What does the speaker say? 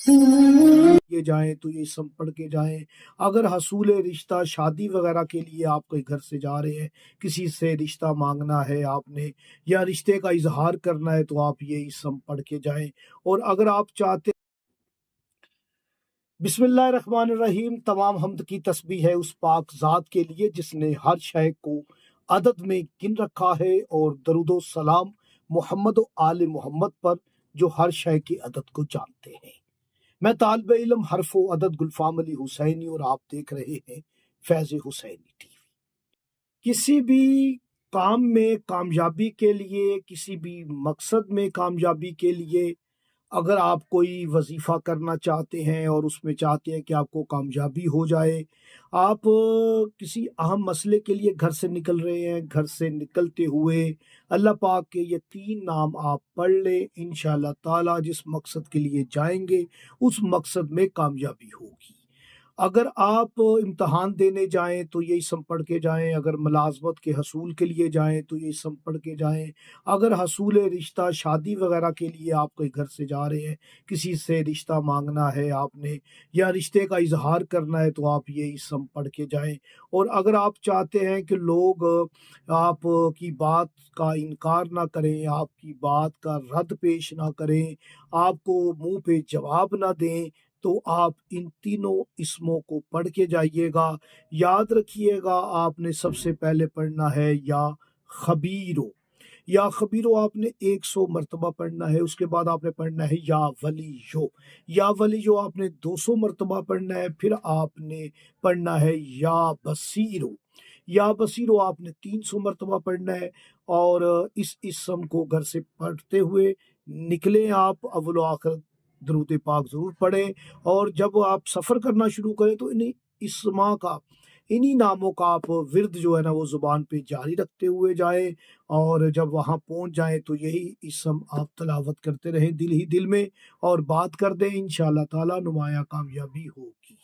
یہ جائیں تو یہ اسم پڑھ کے جائیں۔ اگر حصول رشتہ شادی وغیرہ کے لیے آپ کوئی گھر سے جا رہے ہیں، کسی سے رشتہ مانگنا ہے آپ نے یا رشتے کا اظہار کرنا ہے تو آپ یہ اسم پڑھ کے جائیں۔ اور اگر آپ چاہتے بسم اللہ الرحمن الرحیم، تمام حمد کی تسبیح ہے اس پاک ذات کے لیے جس نے ہر شے کو عدد میں گن رکھا ہے، اور درود و سلام محمد و آل محمد پر جو ہر شے کی عدد کو جانتے ہیں۔ میں طالب علم حرف و عدد گلفام علی حسینی، اور آپ دیکھ رہے ہیں فیض حسینی ٹی وی۔ کسی بھی کام میں کامیابی کے لیے، کسی بھی مقصد میں کامیابی کے لیے، اگر آپ کوئی وظیفہ کرنا چاہتے ہیں اور اس میں چاہتے ہیں کہ آپ کو کامیابی ہو جائے، آپ کسی اہم مسئلے کے لیے گھر سے نکل رہے ہیں، گھر سے نکلتے ہوئے اللہ پاک کے یہ 3 نام آپ پڑھ لیں، انشاءاللہ تعالی جس مقصد کے لیے جائیں گے اس مقصد میں کامیابی ہوگی۔ اگر آپ امتحان دینے جائیں تو یہ اسم پڑھ کے جائیں، اگر ملازمت کے حصول کے لیے جائیں تو یہ اسم پڑھ کے جائیں، اگر حصول رشتہ شادی وغیرہ کے لیے آپ کوئی گھر سے جا رہے ہیں، کسی سے رشتہ مانگنا ہے آپ نے یا رشتے کا اظہار کرنا ہے تو آپ یہ اسم پڑھ کے جائیں۔ اور اگر آپ چاہتے ہیں کہ لوگ آپ کی بات کا انکار نہ کریں، آپ کی بات کا رد پیش نہ کریں، آپ کو منہ پہ جواب نہ دیں، تو آپ ان تینوں اسموں کو پڑھ کے جائیے گا۔ یاد رکھیے گا، آپ نے سب سے پہلے پڑھنا ہے یا خبیرو۔ یا خبیرو آپ نے 100 مرتبہ پڑھنا ہے، اس کے بعد آپ نے پڑھنا ہے یا ولیو۔ یا ولیو آپ نے 200 مرتبہ پڑھنا ہے، پھر آپ نے پڑھنا ہے یا بصیرو۔ یا بصیرو آپ نے 300 مرتبہ پڑھنا ہے، اور اس اسم کو گھر سے پڑھتے ہوئے نکلیں آپ، اول و آخر درود پاک ضرور پڑھیں۔ اور جب آپ سفر کرنا شروع کریں تو انہی ناموں کا آپ ورد جو ہے نا وہ زبان پہ جاری رکھتے ہوئے جائیں، اور جب وہاں پہنچ جائیں تو یہی اسم آپ تلاوت کرتے رہیں دل ہی دل میں، اور بات کر دیں، انشاءاللہ تعالی نمایاں کامیابی ہوگی۔